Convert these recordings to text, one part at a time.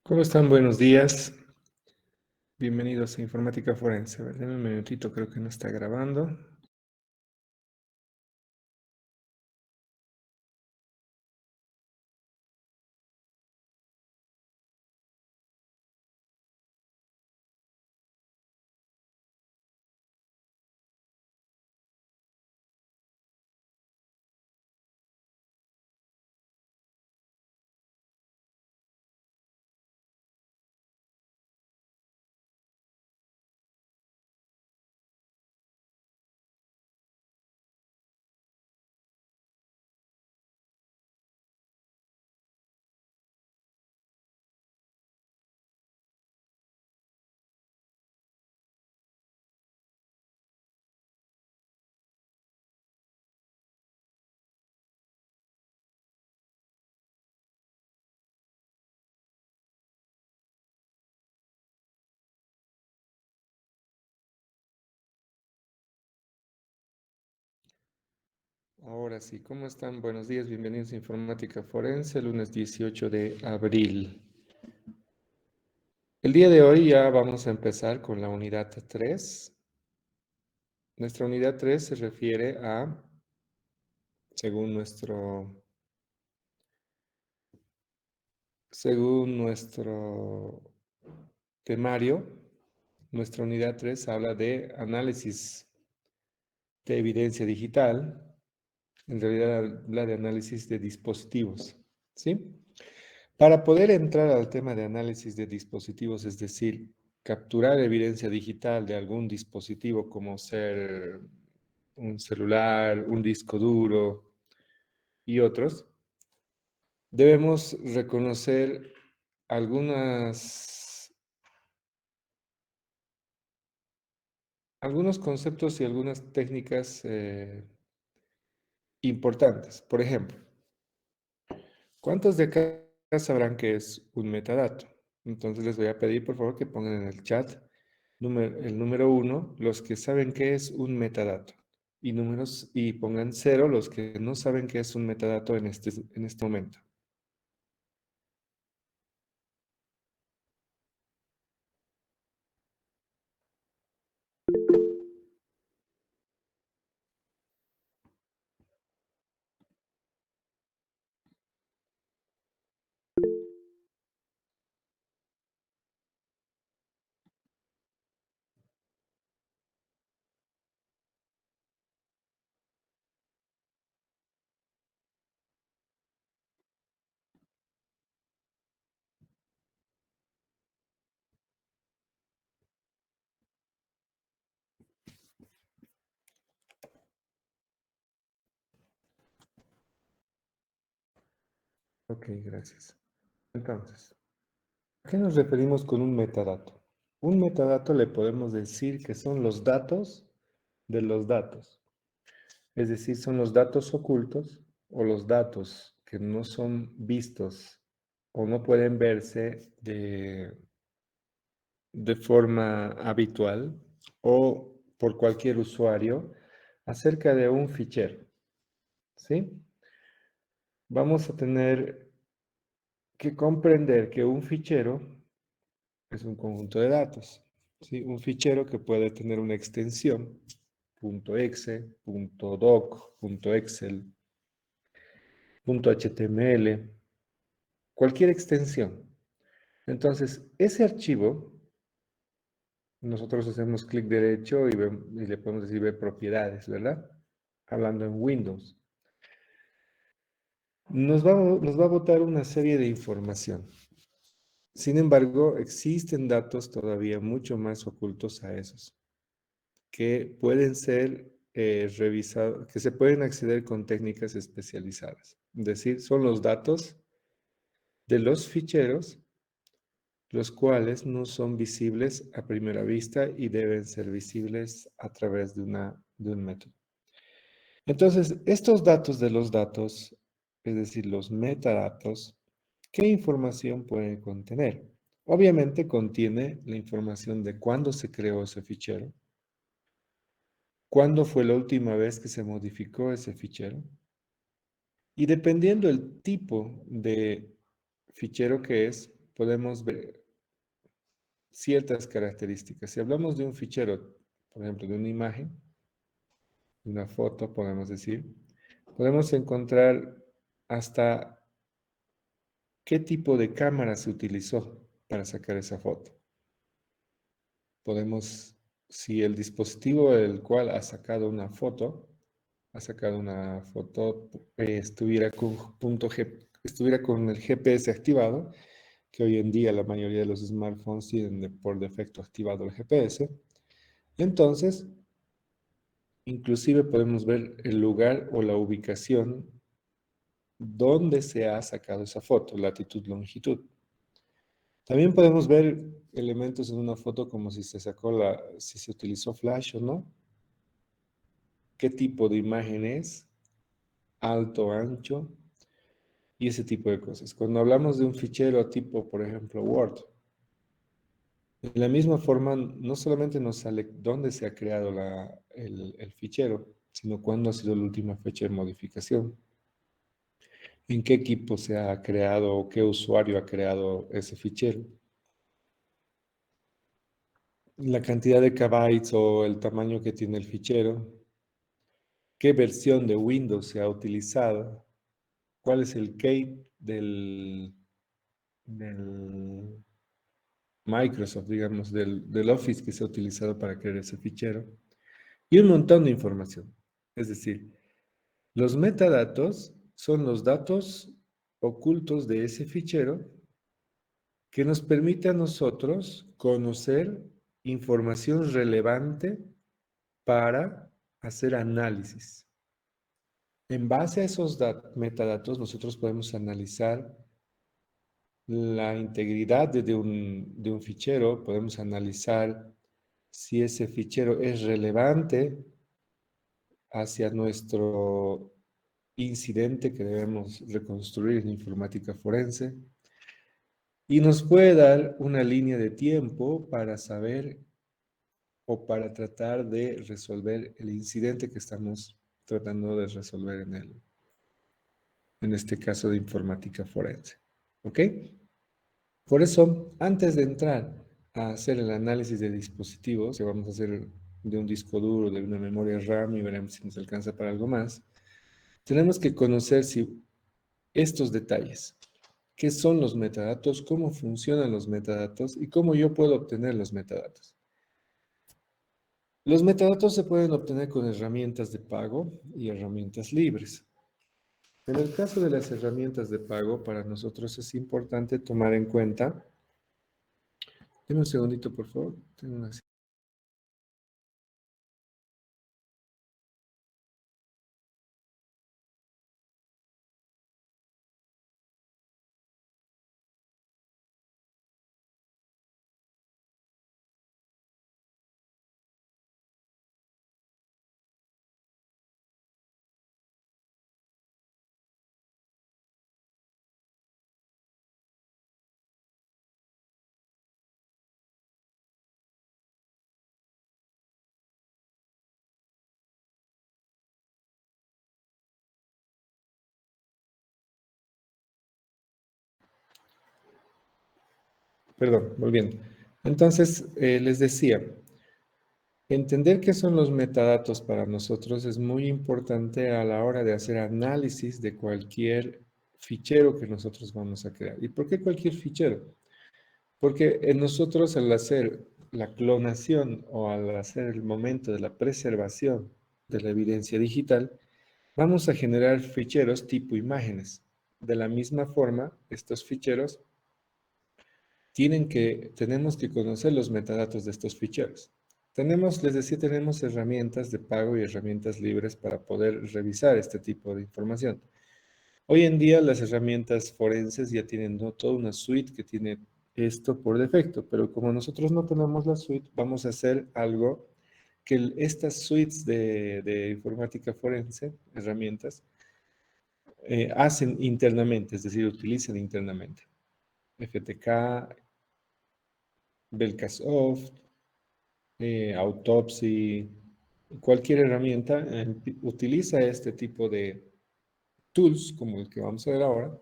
¿Cómo están? Buenos días. Bienvenidos a Informática Forense. A ver, denme un minutito, creo que no está grabando. Ahora sí, ¿cómo están? Buenos días, bienvenidos a Informática Forense, lunes 18 de abril. El día de hoy ya vamos a empezar con la unidad 3. Nuestra unidad 3 se refiere a, según nuestro temario, nuestra unidad 3 habla de análisis de evidencia digital. En realidad habla de análisis de dispositivos, ¿sí? Para poder entrar al tema de análisis de dispositivos, es decir, capturar evidencia digital de algún dispositivo como ser un celular, un disco duro y otros, debemos reconocer algunas, algunos conceptos y algunas técnicas importantes. Por ejemplo, ¿cuántos de acá sabrán qué es un metadato? Entonces les voy a pedir por favor que pongan en el chat el número 1, los que saben qué es un metadato. Y pongan 0 los que no saben qué es un metadato en este momento. Ok, gracias. Entonces, ¿a qué nos referimos con un metadato? Un metadato le podemos decir que son los datos de los datos. Es decir, son los datos ocultos o los datos que no son vistos o no pueden verse de forma habitual o por cualquier usuario acerca de un fichero, ¿sí? Vamos a tener que comprender que un fichero es un conjunto de datos, ¿sí? Un fichero que puede tener una extensión, .exe, .doc, .excel, .html, cualquier extensión. Entonces, ese archivo, nosotros hacemos clic derecho y le podemos decir ver propiedades, ¿verdad? Hablando en Windows. Nos va a botar una serie de información. Sin embargo, existen datos todavía mucho más ocultos a esos, que pueden ser revisados, que se pueden acceder con técnicas especializadas. Es decir, son los datos de los ficheros, los cuales no son visibles a primera vista y deben ser visibles a través de un método. Entonces, estos datos de los datos, es decir, los metadatos, ¿qué información pueden contener? Obviamente contiene la información de cuándo se creó ese fichero, cuándo fue la última vez que se modificó ese fichero, y dependiendo el tipo de fichero que es, podemos ver ciertas características. Si hablamos de un fichero, por ejemplo, de una imagen, una foto, podemos decir, podemos encontrar hasta qué tipo de cámara se utilizó para sacar esa foto. Podemos, si el dispositivo el cual ha sacado una foto, estuviera con el GPS activado, que hoy en día la mayoría de los smartphones tienen por defecto activado el GPS, entonces inclusive podemos ver el lugar o la ubicación donde se ha sacado esa foto, latitud, longitud. También podemos ver elementos en una foto como si se utilizó flash o no, qué tipo de imagen es, alto, ancho y ese tipo de cosas. Cuando hablamos de un fichero tipo, por ejemplo, Word, de la misma forma, no solamente nos sale dónde se ha creado el fichero, sino cuándo ha sido la última fecha de modificación, en qué equipo se ha creado o qué usuario ha creado ese fichero, la cantidad de kbytes o el tamaño que tiene el fichero, qué versión de Windows se ha utilizado, cuál es el key del Microsoft, digamos, del Office que se ha utilizado para crear ese fichero, y un montón de información. Es decir, los metadatos son los datos ocultos de ese fichero que nos permite a nosotros conocer información relevante para hacer análisis. En base a esos metadatos, nosotros podemos analizar la integridad de un fichero, podemos analizar si ese fichero es relevante hacia nuestro incidente que debemos reconstruir en informática forense y nos puede dar una línea de tiempo para saber o para tratar de resolver el incidente que estamos tratando de resolver en este caso de informática forense. ¿Ok? Por eso, antes de entrar a hacer el análisis de dispositivos, que vamos a hacer de un disco duro, de una memoria RAM y veremos si nos alcanza para algo más, tenemos que conocer si estos detalles. ¿Qué son los metadatos? ¿Cómo funcionan los metadatos? ¿Y cómo yo puedo obtener los metadatos? Los metadatos se pueden obtener con herramientas de pago y herramientas libres. En el caso de las herramientas de pago, para nosotros es importante tomar en cuenta. Deme un segundito, por favor. Tengo una... Perdón, volviendo. Entonces, les decía, entender qué son los metadatos para nosotros es muy importante a la hora de hacer análisis de cualquier fichero que nosotros vamos a crear. ¿Y por qué cualquier fichero? Porque nosotros al hacer la clonación o al hacer el momento de la preservación de la evidencia digital, vamos a generar ficheros tipo imágenes. De la misma forma, estos ficheros tenemos que conocer los metadatos de estos ficheros. Les decía, tenemos herramientas de pago y herramientas libres para poder revisar este tipo de información. Hoy en día las herramientas forenses ya tienen toda una suite que tiene esto por defecto, pero como nosotros no tenemos la suite, vamos a hacer algo que estas suites de informática forense, herramientas, hacen internamente, es decir, utilizan internamente. FTK, Belkasoft, Autopsy, cualquier herramienta utiliza este tipo de tools, como el que vamos a ver ahora,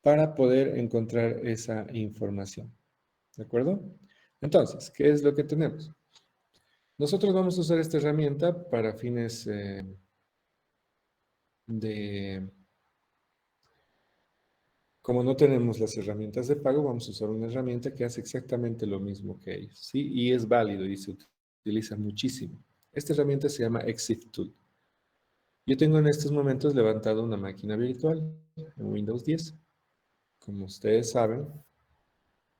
para poder encontrar esa información. ¿De acuerdo? Entonces, ¿qué es lo que tenemos? Nosotros vamos a usar esta herramienta para fines de... Como no tenemos las herramientas de pago, vamos a usar una herramienta que hace exactamente lo mismo que ellos, ¿sí? Y es válido y se utiliza muchísimo. Esta herramienta se llama Exif Tool. Yo tengo en estos momentos levantado una máquina virtual en Windows 10. Como ustedes saben,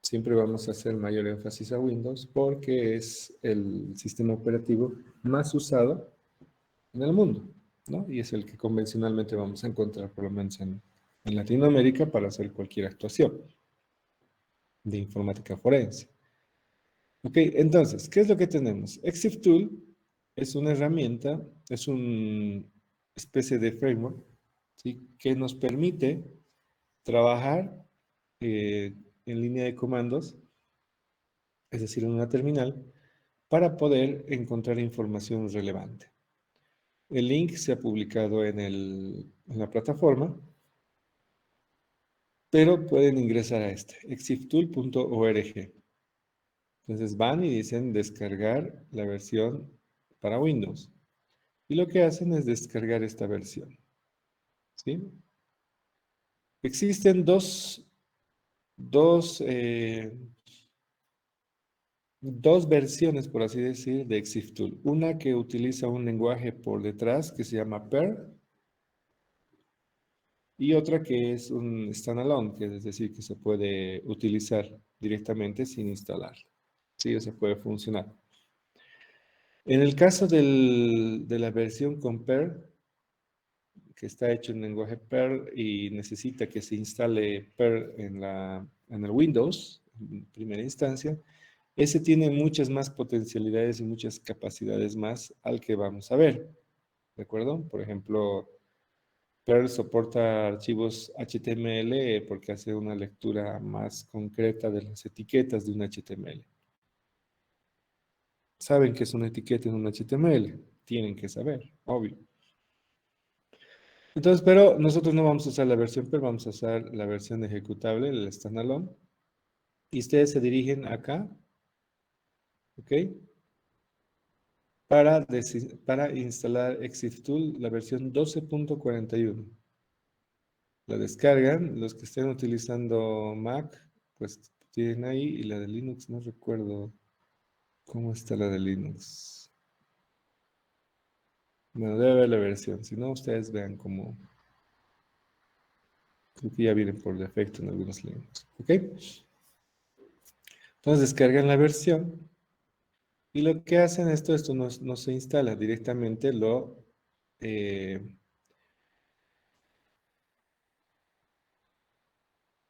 siempre vamos a hacer mayor énfasis a Windows porque es el sistema operativo más usado en el mundo, ¿no? Y es el que convencionalmente vamos a encontrar, por lo menos en Latinoamérica, para hacer cualquier actuación de informática forense. Ok, entonces, ¿qué es lo que tenemos? Exif Tool es una herramienta, es una especie de framework, ¿sí? Que nos permite trabajar en línea de comandos, es decir, en una terminal, para poder encontrar información relevante. El link se ha publicado en la plataforma, pero pueden ingresar a este, exiftool.org. Entonces van y dicen descargar la versión para Windows. Y lo que hacen es descargar esta versión. ¿Sí? Existen dos, dos versiones, por así decir, de ExifTool. Una que utiliza un lenguaje por detrás que se llama Perl y otra que es un standalone, que es decir, que se puede utilizar directamente sin instalar. Sí, o sea, puede funcionar. En el caso de la versión con Perl, que está hecho en lenguaje Perl y necesita que se instale Perl en el Windows, en primera instancia, ese tiene muchas más potencialidades y muchas capacidades más al que vamos a ver. ¿De acuerdo? Por ejemplo, Perl soporta archivos HTML porque hace una lectura más concreta de las etiquetas de un HTML. ¿Saben qué es una etiqueta en un HTML? Tienen que saber, obvio. Entonces, pero nosotros no vamos a usar la versión Perl, vamos a usar la versión ejecutable, el standalone. Y ustedes se dirigen acá, ¿ok? Para instalar ExifTool, la versión 12.41. La descargan, los que estén utilizando Mac, pues tienen ahí, y la de Linux, no recuerdo cómo está la de Linux. Bueno, debe haber la versión, si no, ustedes vean cómo, creo que ya vienen por defecto en algunos Linux, ¿ok? Entonces descargan la versión, y lo que hacen esto no se instala directamente, eh,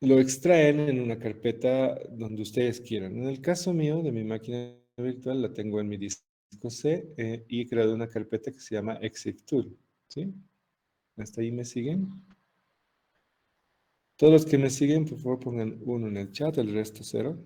lo extraen en una carpeta donde ustedes quieran. En el caso mío, de mi máquina virtual, la tengo en mi disco C y he creado una carpeta que se llama ExifTool. ¿Sí? ¿Hasta ahí me siguen? Todos los que me siguen, por favor, pongan uno en el chat, el resto cero.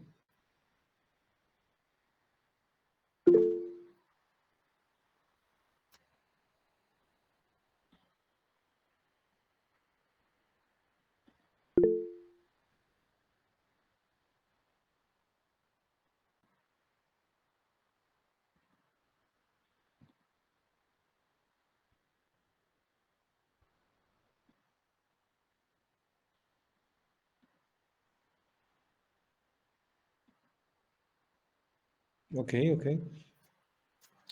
Ok, ok.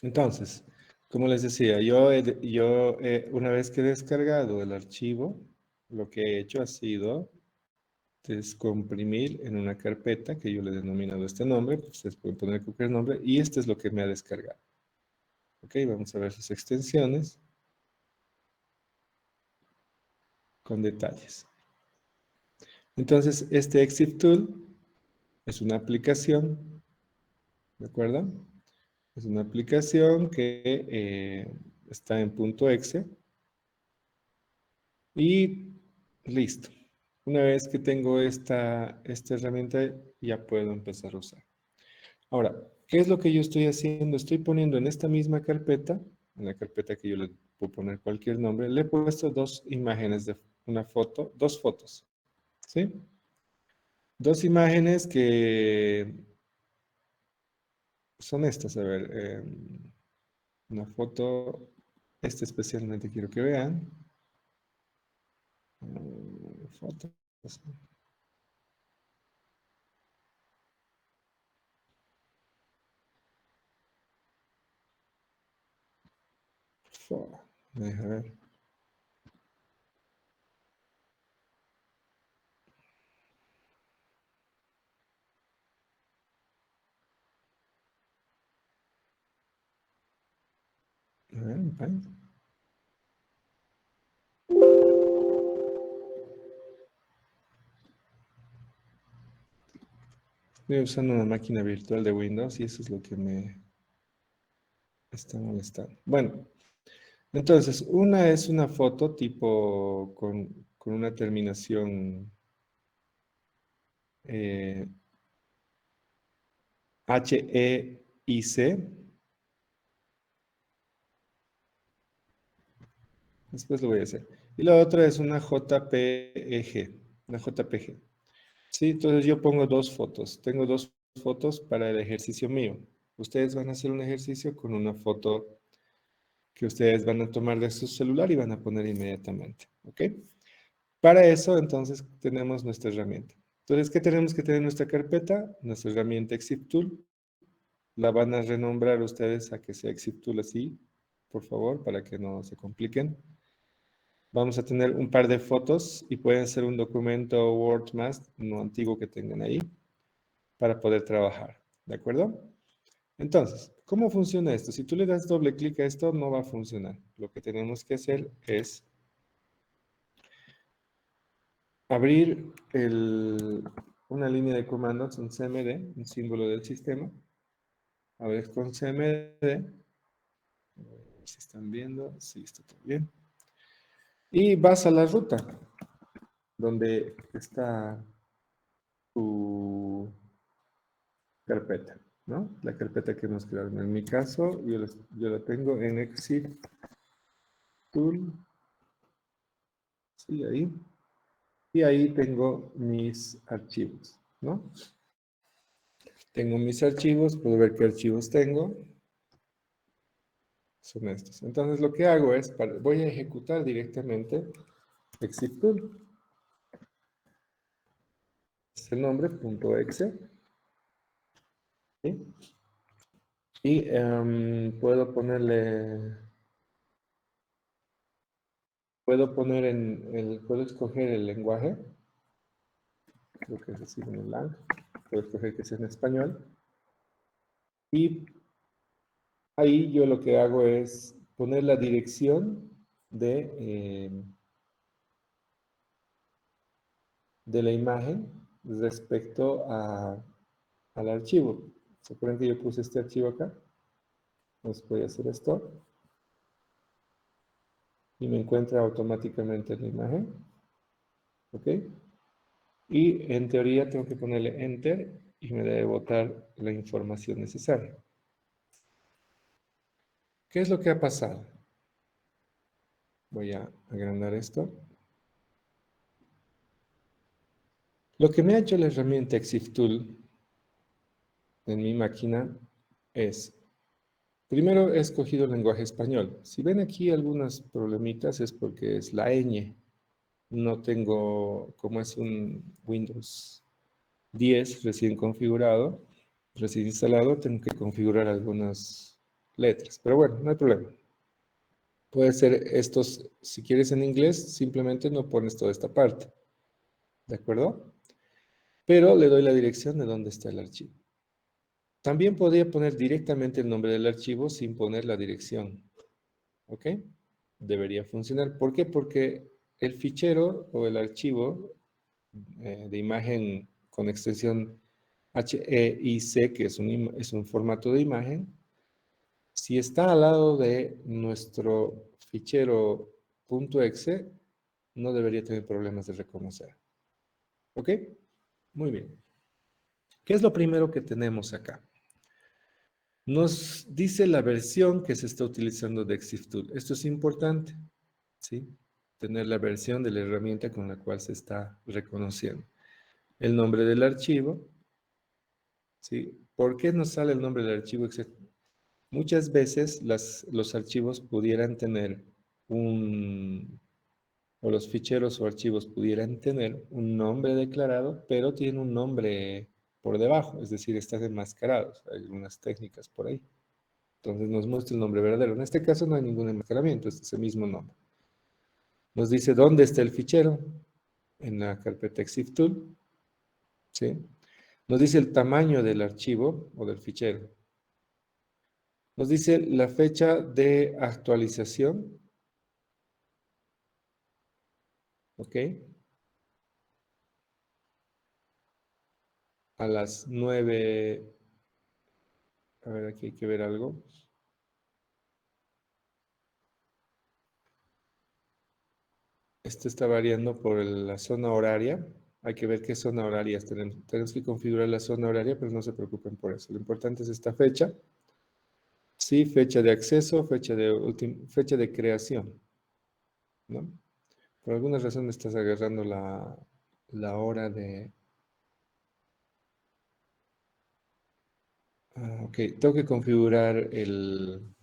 Entonces, como les decía, una vez que he descargado el archivo, lo que he hecho ha sido descomprimir en una carpeta que yo le he denominado este nombre, pues ustedes pueden poner cualquier nombre, y este es lo que me ha descargado. Ok, vamos a ver sus extensiones con detalles. Entonces, este Exif Tool es una aplicación, ¿de acuerdo? Es una aplicación que está en .exe y listo. Una vez que tengo esta herramienta, ya puedo empezar a usar. Ahora, ¿qué es lo que yo estoy haciendo? Estoy poniendo en esta misma carpeta, en la carpeta que yo le puedo poner cualquier nombre, le he puesto dos imágenes de una foto, dos fotos, ¿sí? Dos imágenes que son estas, a ver, una foto, esta especialmente quiero que vean. Fotos. Deja ver. A ver, un país. Estoy usando una máquina virtual de Windows y eso es lo que me está molestando. Bueno, entonces, una es una foto tipo con una terminación eh, HEIC. Después lo voy a hacer. Y la otra es una JPEG. Una JPG. Sí, entonces yo pongo dos fotos. Tengo dos fotos para el ejercicio mío. Ustedes van a hacer un ejercicio con una foto que ustedes van a tomar de su celular y van a poner inmediatamente. ¿Ok? Para eso, entonces, tenemos nuestra herramienta. Entonces, ¿qué tenemos que tener en nuestra carpeta? Nuestra herramienta Exif Tool. La van a renombrar ustedes a que sea Exif Tool así, por favor, para que no se compliquen. Vamos a tener un par de fotos y pueden ser un documento Word más, no antiguo que tengan ahí, para poder trabajar. ¿De acuerdo? Entonces, ¿cómo funciona esto? Si tú le das doble clic a esto, no va a funcionar. Lo que tenemos que hacer es abrir una línea de comandos, un CMD, un símbolo del sistema. Abres con CMD. Si están viendo, sí, está todo bien. Y vas a la ruta, donde está tu carpeta, ¿no? La carpeta que hemos creado. En mi caso, yo la tengo en Exif Tool, sí, ahí. Y ahí tengo mis archivos, ¿no? Tengo mis archivos, puedo ver qué archivos tengo. Son estos. Entonces lo que hago es, voy a ejecutar directamente Exif Tool. Es el nombre, .exe. ¿Sí? Y puedo escoger el lenguaje, creo que es así en el lang, puedo escoger que sea en español, y ahí yo lo que hago es poner la dirección de la imagen respecto al archivo. ¿Se acuerdan que yo puse este archivo acá? Entonces voy a hacer esto y me encuentra automáticamente la imagen. ¿Ok? Y en teoría tengo que ponerle Enter y me debe botar la información necesaria. ¿Qué es lo que ha pasado? Voy a agrandar esto. Lo que me ha hecho la herramienta Exif Tool en mi máquina es, primero he escogido el lenguaje español. Si ven aquí algunas problemitas es porque es la ñ. No tengo, como es un Windows 10 recién configurado, recién instalado, tengo que configurar algunas letras. Pero bueno, no hay problema. Puede ser estos, si quieres en inglés, simplemente no pones toda esta parte. ¿De acuerdo? Pero le doy la dirección de dónde está el archivo. También podría poner directamente el nombre del archivo sin poner la dirección. ¿Ok? Debería funcionar. ¿Por qué? Porque el fichero o el archivo de imagen con extensión HEIC, que es un formato de imagen, si está al lado de nuestro fichero .exe, no debería tener problemas de reconocer. ¿Ok? Muy bien. ¿Qué es lo primero que tenemos acá? Nos dice la versión que se está utilizando de ExifTool. Esto es importante, ¿sí? tener la versión de la herramienta con la cual se está reconociendo. El nombre del archivo, ¿sí? ¿Por qué nos sale el nombre del archivo exacto? Muchas veces los archivos pudieran tener un, o los ficheros o archivos pudieran tener un nombre declarado, pero tienen un nombre por debajo, es decir, están enmascarados. Hay algunas técnicas por ahí. Entonces nos muestra el nombre verdadero. En este caso no hay ningún enmascaramiento, es ese mismo nombre. Nos dice dónde está el fichero en la carpeta ExifTool, ¿sí? Nos dice el tamaño del archivo o del fichero. Nos dice la fecha de actualización, ¿ok? A las 9. A ver, aquí hay que ver algo. Esto está variando por la zona horaria. Hay que ver qué zona horaria tenemos. Tenemos que configurar la zona horaria, pero no se preocupen por eso. Lo importante es esta fecha. Sí, fecha de acceso, fecha de creación, ¿no? Por alguna razón me estás agarrando la hora de... ok, tengo que configurar en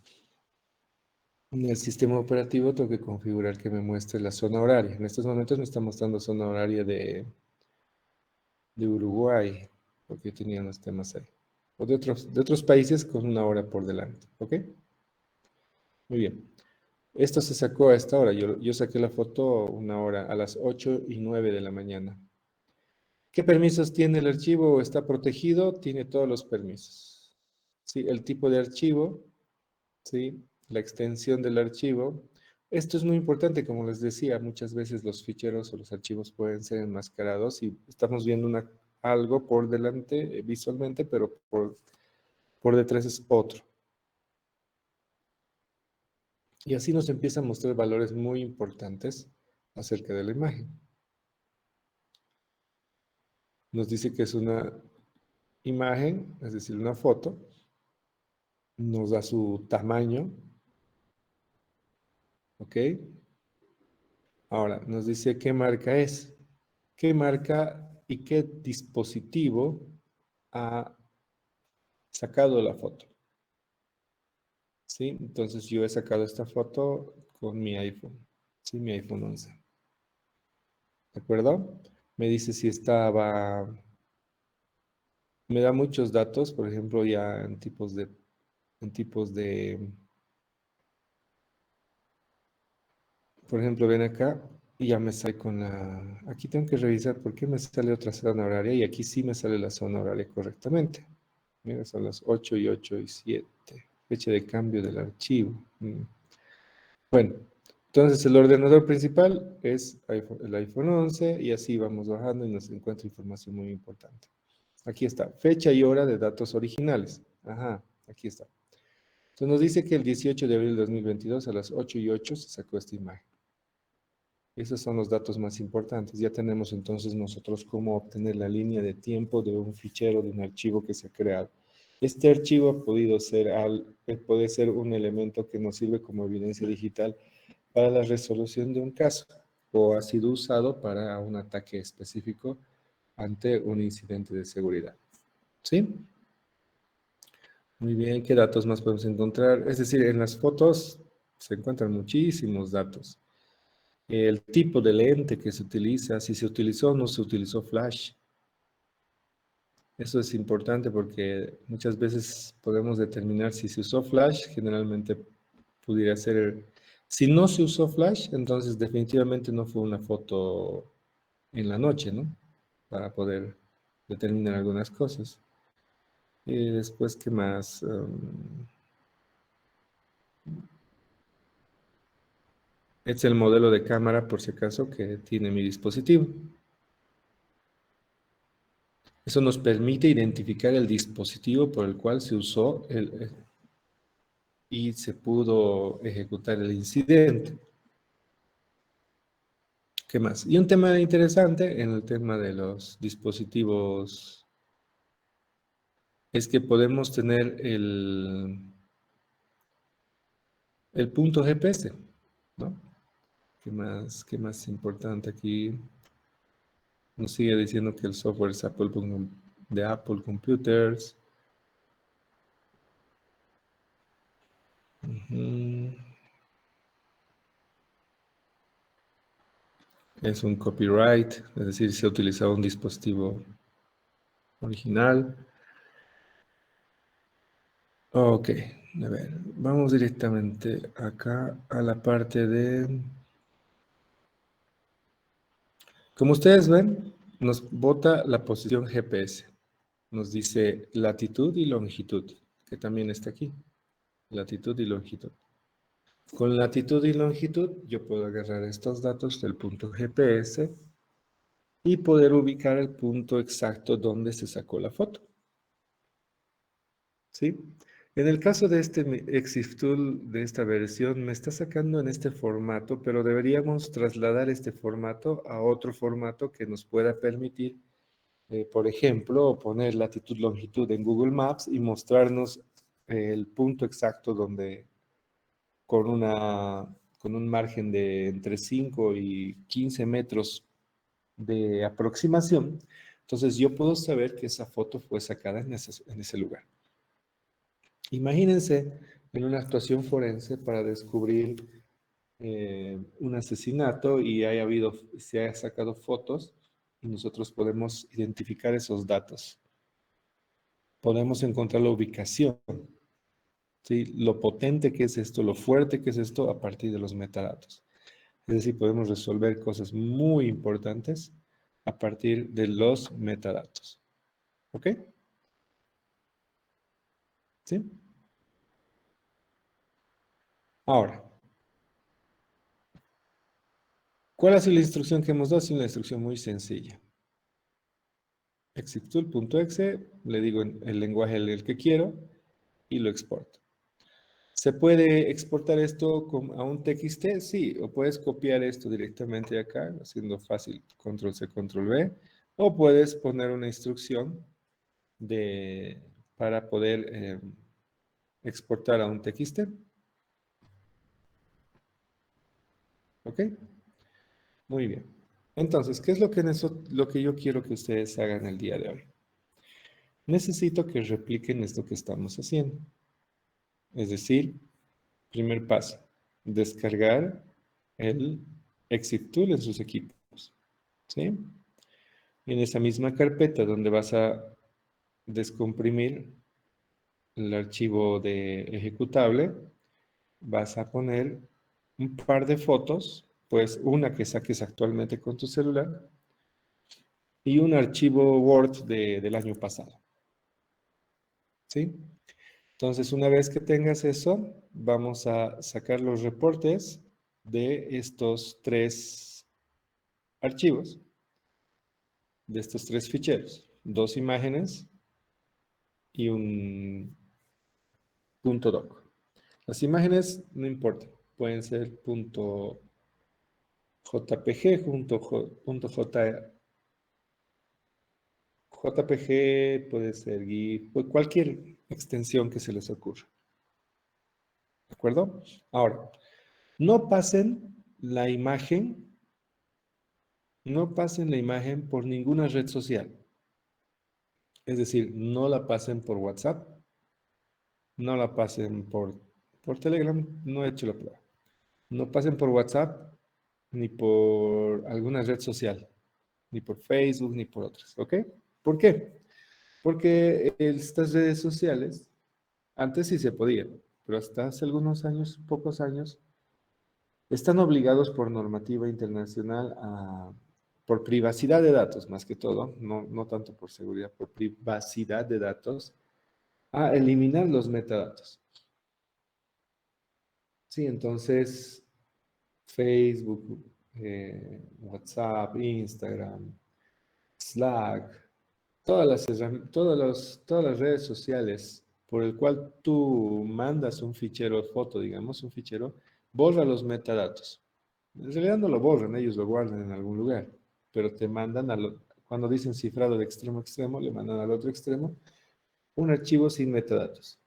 el sistema operativo, tengo que configurar que me muestre la zona horaria. En estos momentos me está mostrando zona horaria de Uruguay, porque tenían los temas ahí. O de otros países con una hora por delante, ¿ok? Muy bien. Esto se sacó a esta hora. Yo saqué la foto una hora, a las 8:09 de la mañana. ¿Qué permisos tiene el archivo? ¿Está protegido? Tiene todos los permisos. ¿Sí? El tipo de archivo, ¿sí? La extensión del archivo. Esto es muy importante, como les decía, muchas veces los ficheros o los archivos pueden ser enmascarados y estamos viendo algo por delante visualmente, pero por detrás es otro. Y así nos empieza a mostrar valores muy importantes acerca de la imagen. Nos dice que es una imagen, es decir, una foto, nos da su tamaño, ¿ok? Ahora, nos dice qué marca es, qué marca y qué dispositivo ha sacado la foto, ¿sí? Entonces yo he sacado esta foto con mi iPhone, ¿sí? Mi iPhone 11, ¿de acuerdo? Me dice si estaba, me da muchos datos, por ejemplo, ya en tipos de, por ejemplo, ven acá y ya me sale aquí tengo que revisar por qué me sale otra zona horaria y aquí sí me sale la zona horaria correctamente. Mira, son las 8:07. Fecha de cambio del archivo. Bueno, entonces el ordenador principal es el iPhone 11 y así vamos bajando y nos encuentra información muy importante. Aquí está, fecha y hora de datos originales. Ajá, aquí está. Entonces nos dice que el 18 de abril de 2022 a las 8:08 se sacó esta imagen. Esos son los datos más importantes. Ya tenemos entonces nosotros cómo obtener la línea de tiempo de un fichero, de un archivo que se ha creado. Este archivo puede ser un elemento que nos sirve como evidencia digital para la resolución de un caso o ha sido usado para un ataque específico ante un incidente de seguridad. ¿Sí? Muy bien, ¿qué datos más podemos encontrar? Es decir, en las fotos se encuentran muchísimos datos. El tipo de lente que se utiliza, si se utilizó o no se utilizó flash. Eso es importante porque muchas veces podemos determinar si se usó flash, generalmente pudiera ser, si no se usó flash, entonces definitivamente no fue una foto en la noche, ¿no? Para poder determinar algunas cosas. Y después, ¿qué más? Este es el modelo de cámara, por si acaso, que tiene mi dispositivo. Eso nos permite identificar el dispositivo por el cual se usó y se pudo ejecutar el incidente. ¿Qué más? Y un tema interesante en el tema de los dispositivos es que podemos tener el punto GPS, ¿no? Qué más es importante aquí? Nos sigue diciendo que el software es de Apple Computers. Ujú. Es un copyright, es decir, se ha utilizado un dispositivo original. Ok, a ver, vamos directamente acá a la parte de... Como ustedes ven, nos bota la posición GPS. Nos dice latitud y longitud, que también está aquí. Latitud y longitud. Con latitud y longitud yo puedo agarrar estos datos del punto GPS y poder ubicar el punto exacto donde se sacó la foto. ¿Sí? En el caso de este EXIF Tool de esta versión, me está sacando en este formato, pero deberíamos trasladar este formato a otro formato que nos pueda permitir, por ejemplo, poner latitud, longitud en Google Maps y mostrarnos el punto exacto donde, con con un margen de entre 5 y 15 metros de aproximación, entonces yo puedo saber que esa foto fue sacada en ese lugar. Imagínense en una actuación forense para descubrir un asesinato y se haya sacado fotos y nosotros podemos identificar esos datos. Podemos encontrar la ubicación, ¿sí? Lo potente que es esto, lo fuerte que es esto a partir de los metadatos. Es decir, podemos resolver cosas muy importantes a partir de los metadatos. ¿Ok? ¿Sí? Ahora, ¿cuál ha sido la instrucción que hemos dado? Es una instrucción muy sencilla. Exittool.exe, le digo el lenguaje en el que quiero y lo exporto. ¿Se puede exportar esto a un TXT? Sí, o puedes copiar esto directamente acá, haciendo fácil control C, control V, o puedes poner una instrucción para poder exportar a un TXT. ¿Ok? Muy bien. Entonces, ¿qué es lo que yo quiero que ustedes hagan el día de hoy? Necesito que repliquen esto que estamos haciendo. Es decir, primer paso, descargar el Exit Tool en sus equipos. ¿Sí? En esa misma carpeta donde vas a descomprimir el archivo de ejecutable, vas a poner un par de fotos, pues una que saques actualmente con tu celular y un archivo Word del año pasado. ¿Sí? Entonces, una vez que tengas eso, vamos a sacar los reportes de estos tres archivos, de estos tres ficheros, dos imágenes y un punto doc. Las imágenes no importa, pueden ser punto .jpg, punto JPG, puede ser GIF, cualquier extensión que se les ocurra. ¿De acuerdo? Ahora, no pasen la imagen, no pasen la imagen por ninguna red social. Es decir, no la pasen por WhatsApp, no la pasen por Telegram, no he hecho la prueba. No pasen por WhatsApp ni por alguna red social, ni por Facebook, ni por otras, ¿ok? ¿Por qué? Porque estas redes sociales, antes sí se podía, pero hasta hace algunos años, pocos años, están obligados por normativa internacional por privacidad de datos, más que todo, no tanto por seguridad, por privacidad de datos, a eliminar los metadatos. Sí, entonces Facebook, WhatsApp, Instagram, Slack, todas las redes sociales por el cual tú mandas un fichero de foto, digamos, un fichero, borra los metadatos. En realidad no lo borran, ellos lo guardan en algún lugar, pero te mandan cuando dicen cifrado de extremo a extremo, le mandan al otro extremo un archivo sin metadatos.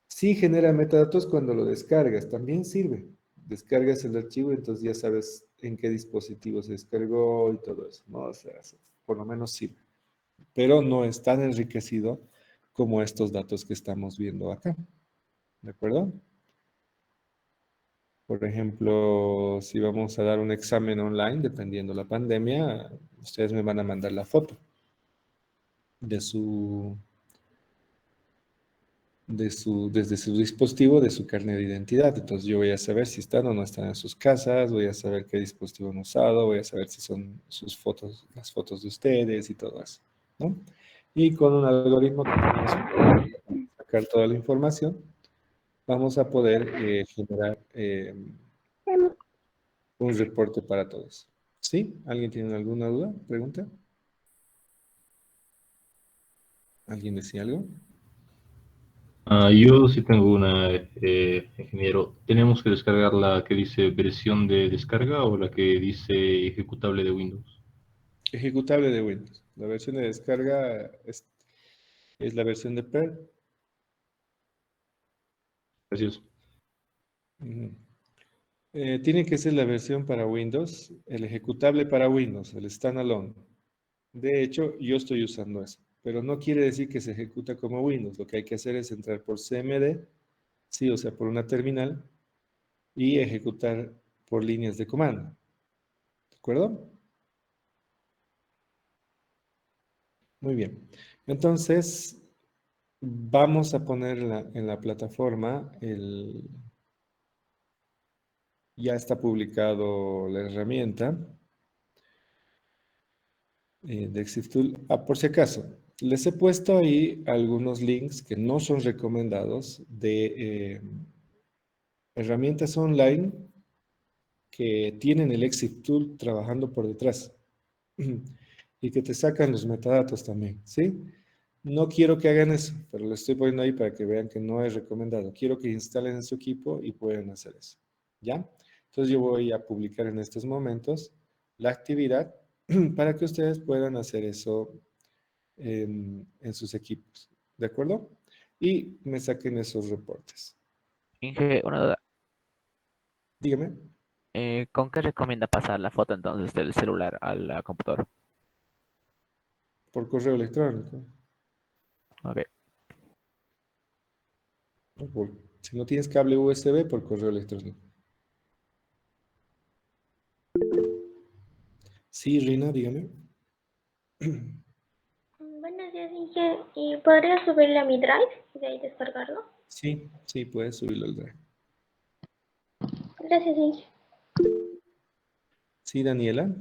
Sí genera metadatos cuando lo descargas, también sirve. Descargas el archivo, entonces ya sabes en qué dispositivo se descargó y todo eso, ¿no? O sea, por lo menos sirve. Pero no es tan enriquecido como estos datos que estamos viendo acá. ¿De acuerdo? Por ejemplo, si vamos a dar un examen online, dependiendo de la pandemia, ustedes me van a mandar la foto de desde su dispositivo, de su carnet de identidad. Entonces yo voy a saber si están o no están en sus casas, voy a saber qué dispositivo han usado, voy a saber si son sus fotos, las fotos de ustedes y todo eso, ¿no? Y con un algoritmo que tenemos para sacar toda la información, vamos a poder generar un reporte para todos. ¿Sí? ¿Alguien tiene alguna duda? ¿Pregunta? ¿Alguien decía algo? Yo sí tengo una, ingeniero. ¿Tenemos que descargar la que dice versión de descarga o la que dice ejecutable de Windows? Ejecutable de Windows. La versión de descarga es la versión de Perl. Gracias. Ujú. Tiene que ser la versión para Windows, el ejecutable para Windows, el standalone. De hecho, yo estoy usando eso, pero no quiere decir que se ejecuta como Windows. Lo que hay que hacer es entrar por CMD, sí, o sea, por una terminal, y ejecutar por líneas de comando. ¿De acuerdo? Muy bien. Entonces, vamos a poner en la plataforma ya está publicado la herramienta de Exiftool. Ah, por si acaso, les he puesto ahí algunos links que no son recomendados de herramientas online que tienen el Exiftool trabajando por detrás y que te sacan los metadatos también, ¿sí? No quiero que hagan eso, pero lo estoy poniendo ahí para que vean que no es recomendado. Quiero que instalen en su equipo y puedan hacer eso, ¿ya? Entonces yo voy a publicar en estos momentos la actividad para que ustedes puedan hacer eso en sus equipos, ¿de acuerdo? Y me saquen esos reportes. Inge, una duda. Dígame, ¿Con qué recomienda pasar la foto entonces del celular al computador? por correo electrónico. Ok. Si no tienes cable USB, por correo electrónico. Sí, Rina, dígame. Buenos días, Inge. ¿Y podría subirle a mi Drive y de ahí descargarlo? Sí, sí, puedes subirlo al Drive. Gracias, Inge. Sí, Daniela.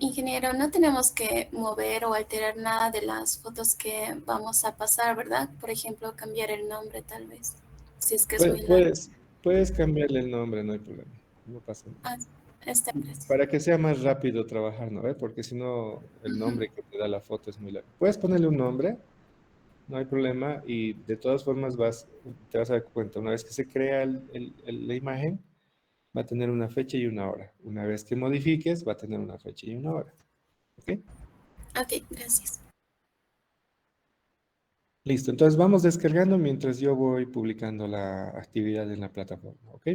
Ingeniero, no tenemos que mover o alterar nada de las fotos que vamos a pasar, ¿verdad? Por ejemplo, cambiar el nombre tal vez, si es que es muy largo. Puedes cambiarle el nombre, no hay problema. No pasa nada. Ah, gracias. Para que sea más rápido trabajar, ¿no? Porque si no, el Ujú. nombre que te da la foto es muy largo. Puedes ponerle un nombre, no hay problema, y de todas formas te vas a dar cuenta, una vez que se crea la imagen, va a tener una fecha y una hora. Una vez que modifiques, va a tener una fecha y una hora. ¿Ok? Ok, gracias. Listo, entonces vamos descargando mientras yo voy publicando la actividad en la plataforma. ¿Ok?